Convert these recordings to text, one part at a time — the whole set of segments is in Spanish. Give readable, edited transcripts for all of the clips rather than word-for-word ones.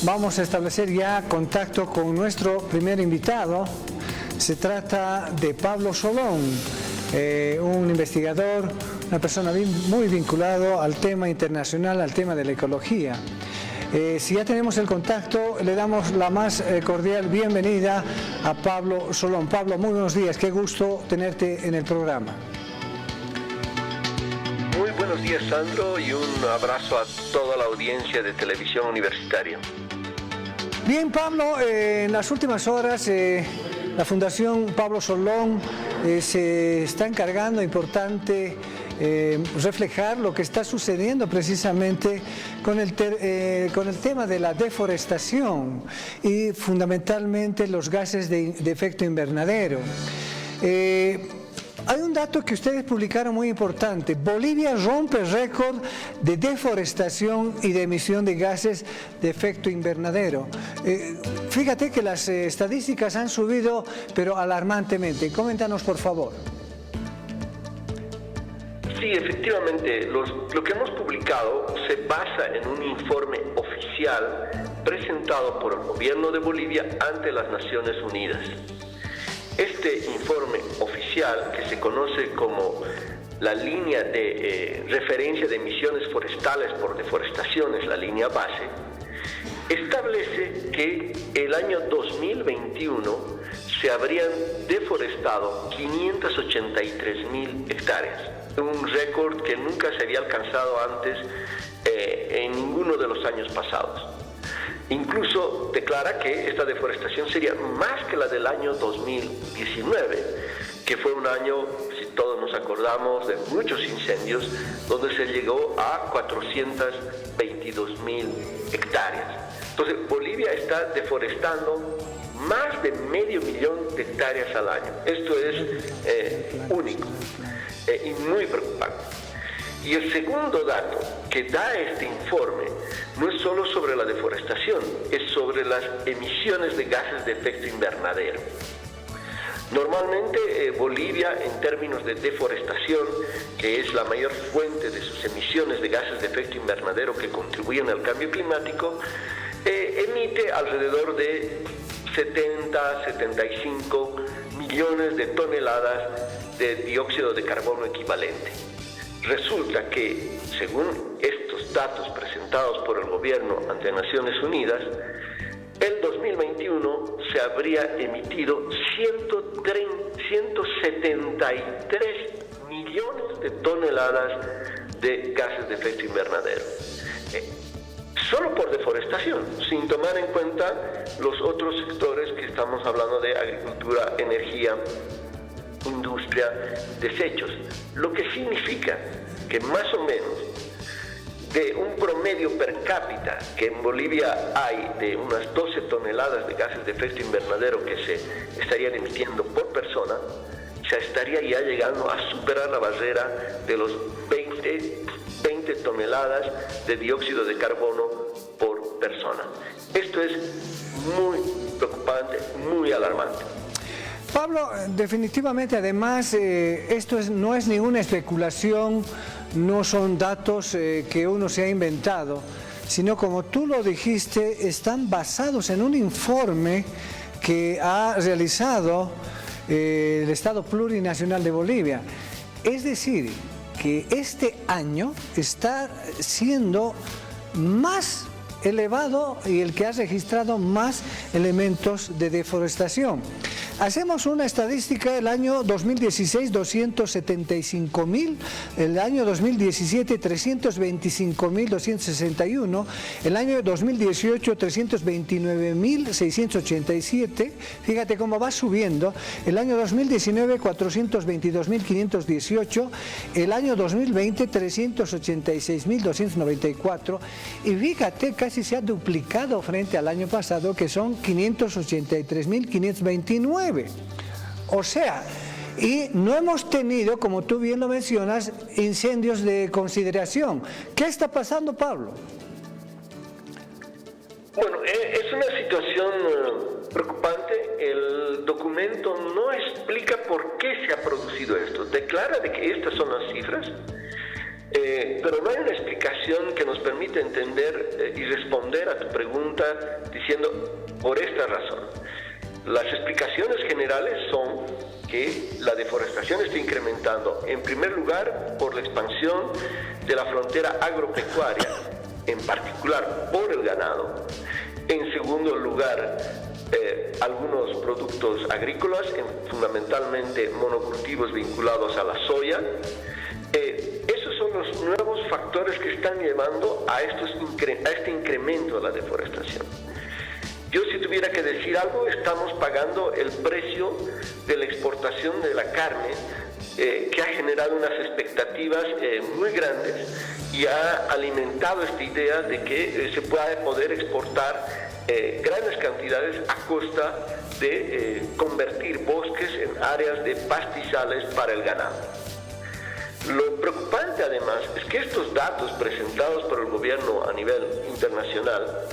vamos a establecer ya contacto con nuestro primer invitado. Se trata de Pablo Solón, un investigador, una persona muy vinculado al tema internacional, al tema de la ecología. Si ya tenemos el contacto, le damos la más cordial bienvenida a Pablo Solón. Pablo, muy buenos días, qué gusto tenerte en el programa. Muy buenos días, Sandro, y un abrazo a toda la audiencia de Televisión Universitaria. Bien, Pablo, en las últimas horas la Fundación Pablo Solón se está encargando importante reflejar lo que está sucediendo precisamente con el tema de la deforestación y fundamentalmente los gases de efecto invernadero. Hay un dato que ustedes publicaron muy importante. Bolivia rompe récord de deforestación y de emisión de gases de efecto invernadero. Fíjate que las estadísticas han subido, pero alarmantemente. Coméntanos, por favor. Sí, efectivamente, lo que hemos publicado se basa en un informe oficial presentado por el gobierno de Bolivia ante las Naciones Unidas. Este informe oficial, que se conoce como la línea de referencia de emisiones forestales por deforestaciones, la línea base, establece que el año 2021 se habrían deforestado 583.000 hectáreas, un récord que nunca se había alcanzado antes en ninguno de los años pasados. Incluso declara que esta deforestación sería más que la del año 2019, que fue un año, si todos nos acordamos, de muchos incendios, donde se llegó a 422.000 hectáreas. Entonces, Bolivia está deforestando más de 500.000 de hectáreas al año. Esto es único y muy preocupante. Y el segundo dato que da este informe no es solo sobre la deforestación, es sobre las emisiones de gases de efecto invernadero. Normalmente Bolivia, en términos de deforestación, que es la mayor fuente de sus emisiones de gases de efecto invernadero que contribuyen al cambio climático, emite alrededor de 75 millones de toneladas de dióxido de carbono equivalente. Resulta que, según estos datos presentados por el gobierno ante Naciones Unidas, el 2021 se habría emitido 173 millones de toneladas de gases de efecto invernadero. Solo por deforestación, sin tomar en cuenta los otros sectores que estamos hablando de agricultura, energía, industria, desechos, lo que significa que más o menos de un promedio per cápita que en Bolivia hay de unas 12 toneladas de gases de efecto invernadero que se estarían emitiendo por persona, se estaría ya llegando a superar la barrera de los 20 toneladas de dióxido de carbono por persona. Esto es muy preocupante, muy alarmante. Pablo, definitivamente, además, esto no es ninguna especulación, no son datos que uno se ha inventado, sino, como tú lo dijiste, están basados en un informe que ha realizado el Estado Plurinacional de Bolivia. Es decir, que este año está siendo más elevado y el que ha registrado más elementos de deforestación. Hacemos una estadística: el año 2016 275.000, el año 2017 325.261, el año 2018 329.687, fíjate cómo va subiendo, el año 2019 422.518, el año 2020 386.294 y fíjate, casi se ha duplicado frente al año pasado, que son 583.529. O sea, y no hemos tenido, como tú bien lo mencionas, incendios de consideración. ¿Qué está pasando, Pablo? Bueno, es una situación preocupante. El documento no explica por qué se ha producido esto. Declara de que estas son las cifras, Pero no hay una explicación que nos permita entender y responder a tu pregunta diciendo por esta razón. Las explicaciones generales son que la deforestación está incrementando, en primer lugar, por la expansión de la frontera agropecuaria, en particular por el ganado. En segundo lugar, algunos productos agrícolas, fundamentalmente monocultivos vinculados a la soya. Esos son los nuevos factores que están llevando a este incremento de la deforestación. Yo, si tuviera que decir algo, estamos pagando el precio de la exportación de la carne, que ha generado unas expectativas muy grandes y ha alimentado esta idea de que se pueda poder exportar grandes cantidades a costa de convertir bosques en áreas de pastizales para el ganado. Lo preocupante, además, es que estos datos presentados por el gobierno a nivel internacional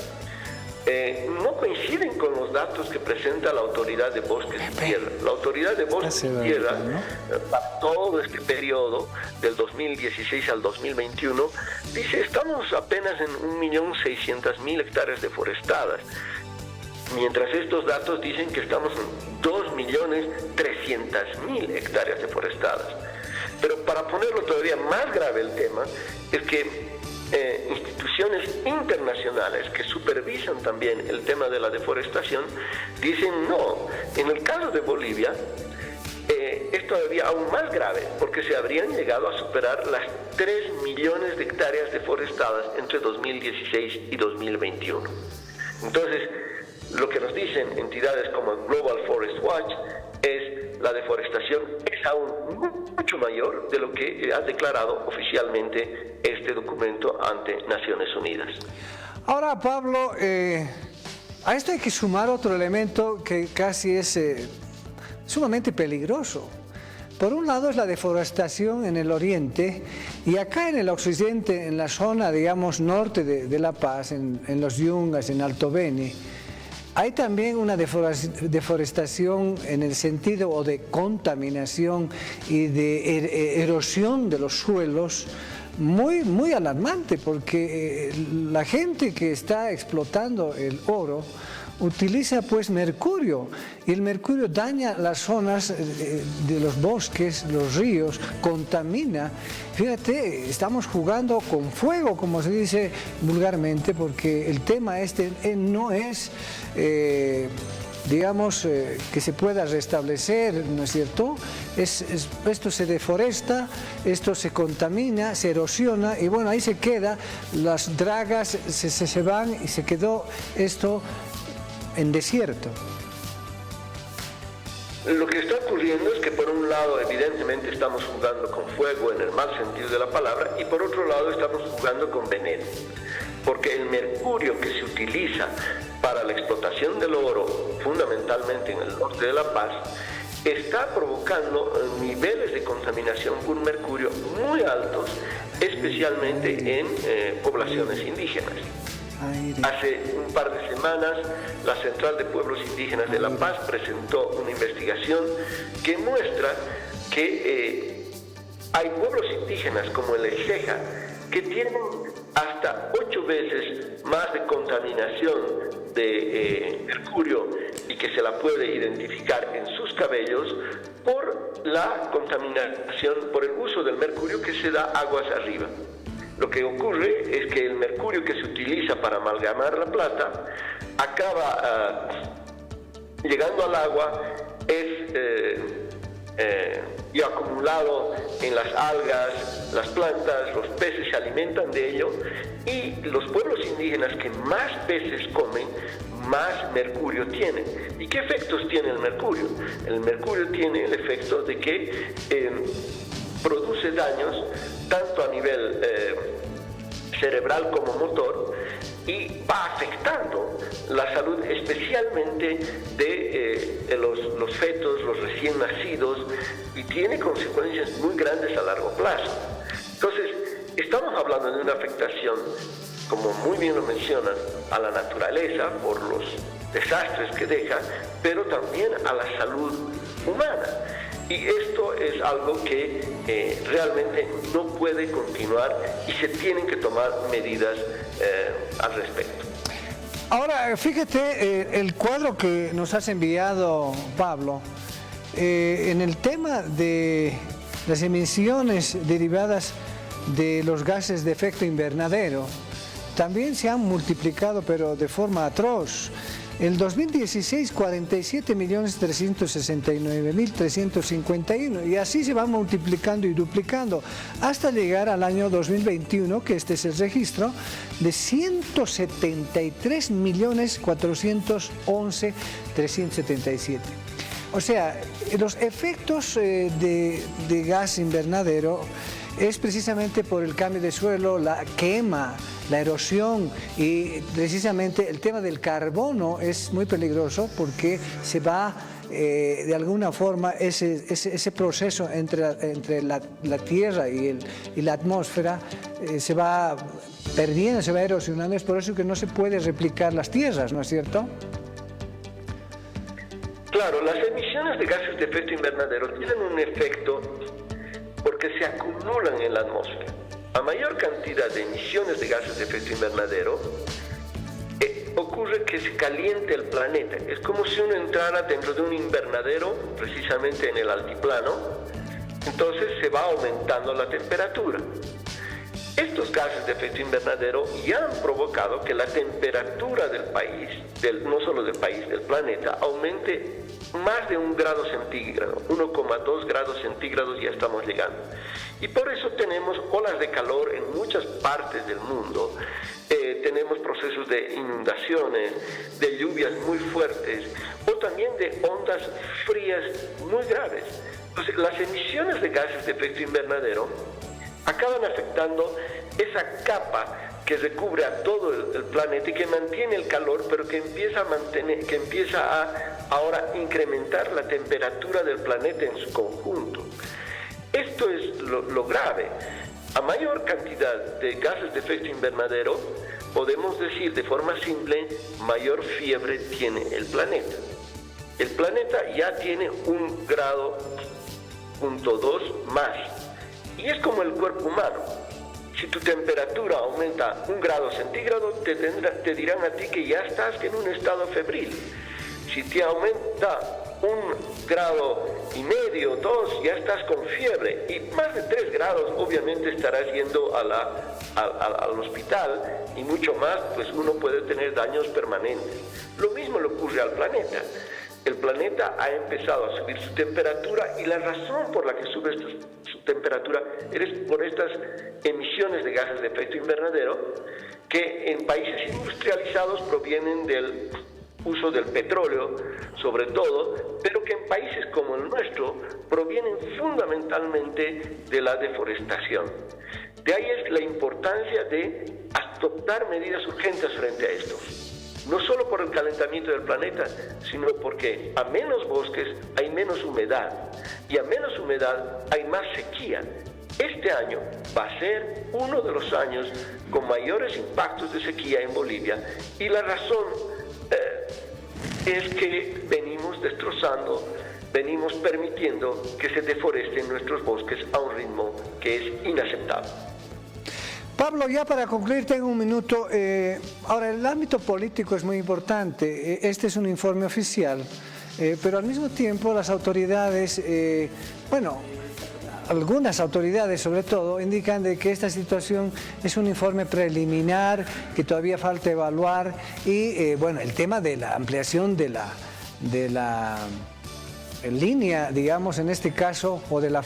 no coinciden con los datos que presenta la Autoridad de Bosques y Tierra. La Autoridad de Bosques y Tierra, para todo este periodo, del 2016 al 2021, dice, estamos apenas en 1.600.000 hectáreas deforestadas, mientras estos datos dicen que estamos en 2.300.000 hectáreas deforestadas. Pero para ponerlo todavía más grave el tema, es que instituciones internacionales que supervisan también el tema de la deforestación dicen no. En el caso de Bolivia es todavía aún más grave, porque se habrían llegado a superar las 3 millones de hectáreas deforestadas entre 2016 y 2021. Entonces, lo que nos dicen entidades como el Global Forest Watch es la deforestación es aún mucho mayor de lo que ha declarado oficialmente este documento ante Naciones Unidas. Ahora, Pablo, a esto hay que sumar otro elemento que casi es sumamente peligroso. Por un lado es la deforestación en el oriente y acá en el occidente, en la zona, digamos, norte de La Paz, en los Yungas, en Alto Beni, hay también una deforestación en el sentido o de contaminación y de erosión de los suelos muy alarmante, porque la gente que está explotando el oro utiliza pues mercurio, y el mercurio daña las zonas de los bosques, los ríos, contamina. Fíjate, estamos jugando con fuego, como se dice vulgarmente, porque el tema este no es, digamos, que se pueda restablecer, ¿no es cierto? Esto se deforesta, esto se contamina, se erosiona, y bueno, ahí se queda, las dragas se van y se quedó esto en desierto. Lo que está ocurriendo es que por un lado evidentemente estamos jugando con fuego en el mal sentido de la palabra, y por otro lado estamos jugando con veneno, porque el mercurio que se utiliza para la explotación del oro, fundamentalmente en el norte de La Paz, está provocando niveles de contaminación por mercurio muy altos, especialmente en poblaciones indígenas. Hace un par de semanas, la Central de Pueblos Indígenas de La Paz presentó una investigación que muestra que hay pueblos indígenas como el Ejeja que tienen hasta 8 veces más de contaminación de mercurio, y que se la puede identificar en sus cabellos por la contaminación, por el uso del mercurio que se da aguas arriba. Lo que ocurre es que el mercurio que se utiliza para amalgamar la plata acaba llegando al agua, y acumulado en las algas, las plantas, los peces se alimentan de ello, y los pueblos indígenas que más peces comen, más mercurio tienen. ¿Y qué efectos tiene el mercurio? El mercurio tiene el efecto de que produce daños tanto a nivel cerebral como motor, y va afectando la salud especialmente de los fetos, los recién nacidos, y tiene consecuencias muy grandes a largo plazo. Entonces, estamos hablando de una afectación, como muy bien lo mencionan, a la naturaleza por los desastres que deja, pero también a la salud humana. Y esto es algo que realmente no puede continuar y se tienen que tomar medidas al respecto. Ahora, fíjate el cuadro que nos has enviado, Pablo, en el tema de las emisiones derivadas de los gases de efecto invernadero, también se han multiplicado, pero de forma atroz. El 2016, 47.369.351, y así se va multiplicando y duplicando hasta llegar al año 2021, que este es el registro, de 173.411.377. O sea, los efectos de gas invernadero es precisamente por el cambio de suelo, la quema, la erosión, y precisamente el tema del carbono es muy peligroso porque se va de alguna forma ese proceso entre la tierra y la atmósfera se va perdiendo, se va erosionando. Es por eso que no se puede replicar las tierras, ¿no es cierto? Claro, las emisiones de gases de efecto invernadero tienen un efecto porque se acumulan en la atmósfera. A mayor cantidad de emisiones de gases de efecto invernadero, ocurre que se caliente el planeta. Es como si uno entrara dentro de un invernadero, precisamente en el altiplano, entonces se va aumentando la temperatura. Estos gases de efecto invernadero ya han provocado que la temperatura del país, no solo del país, del planeta, aumente más de 1 grado centígrado, 1,2 grados centígrados ya estamos llegando. Y por eso tenemos olas de calor en muchas partes del mundo, tenemos procesos de inundaciones, de lluvias muy fuertes o también de ondas frías muy graves. Entonces, las emisiones de gases de efecto invernadero acaban afectando esa capa que recubre a todo el planeta y que mantiene el calor, pero que empieza a ahora incrementar la temperatura del planeta en su conjunto. Esto es lo grave. A mayor cantidad de gases de efecto invernadero, podemos decir de forma simple, mayor fiebre tiene el planeta. El planeta ya tiene 1,2 grados más. Y es como el cuerpo humano. Si tu temperatura aumenta 1 grado centígrado, te dirán a ti que ya estás en un estado febril. Si te aumenta 1,5 grados, 2, ya estás con fiebre. Y más de 3 grados, obviamente estarás yendo al hospital, y mucho más, pues uno puede tener daños permanentes. Lo mismo le ocurre al planeta. El planeta ha empezado a subir su temperatura, y la razón por la que sube su temperatura es por estas emisiones de gases de efecto invernadero que en países industrializados provienen del uso del petróleo, sobre todo, pero que en países como el nuestro provienen fundamentalmente de la deforestación. De ahí es la importancia de adoptar medidas urgentes frente a esto. No solo por el calentamiento del planeta, sino porque a menos bosques hay menos humedad, y a menos humedad hay más sequía. Este año va a ser uno de los años con mayores impactos de sequía en Bolivia, y la razón es que venimos permitiendo que se deforesten nuestros bosques a un ritmo que es inaceptable. Pablo, ya para concluir, tengo un minuto. Ahora, el ámbito político es muy importante. Este es un informe oficial, pero al mismo tiempo las autoridades, algunas autoridades sobre todo, indican de que esta situación es un informe preliminar, que todavía falta evaluar, y el tema de la ampliación de la línea, digamos, en este caso, o de la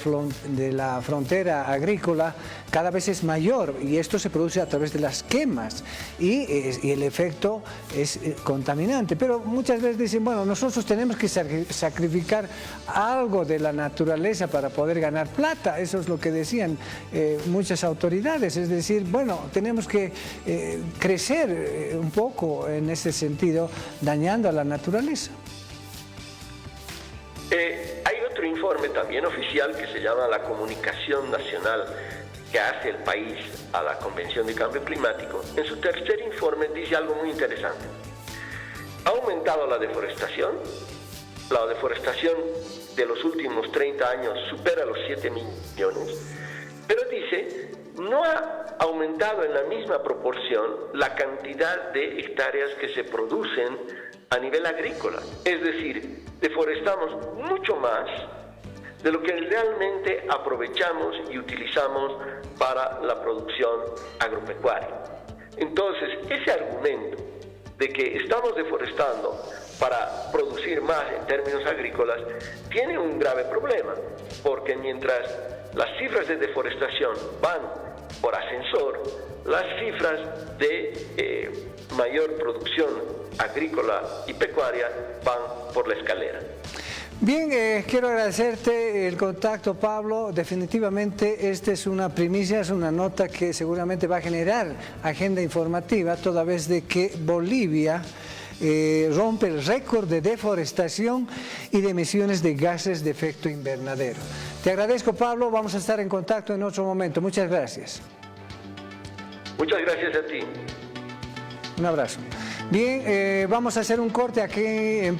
frontera agrícola, cada vez es mayor, y esto se produce a través de las quemas, y el efecto es contaminante. Pero muchas veces dicen, bueno, nosotros tenemos que sacrificar algo de la naturaleza para poder ganar plata. Eso es lo que decían muchas autoridades, es decir, bueno, tenemos que crecer un poco en ese sentido, dañando a la naturaleza. Hay otro informe también oficial que se llama la Comunicación Nacional que hace el país a la Convención de Cambio Climático. En su tercer informe dice algo muy interesante. Ha aumentado la deforestación de los últimos 30 años supera los 7 millones, pero dice, no ha aumentado en la misma proporción la cantidad de hectáreas que se producen a nivel agrícola. Es decir, deforestamos mucho más de lo que realmente aprovechamos y utilizamos para la producción agropecuaria. Entonces, ese argumento de que estamos deforestando para producir más en términos agrícolas tiene un grave problema, porque mientras las cifras de deforestación van por ascensor, las cifras de mayor producción agrícola y pecuaria van por la escalera. Bien, quiero agradecerte el contacto, Pablo. Definitivamente esta es una primicia, es una nota que seguramente va a generar agenda informativa, toda vez de que Bolivia rompe el récord de deforestación y de emisiones de gases de efecto invernadero. Te agradezco, Pablo. Vamos a estar en contacto en otro momento. Muchas gracias. Muchas gracias a ti. Un abrazo. Bien, vamos a hacer un corte aquí en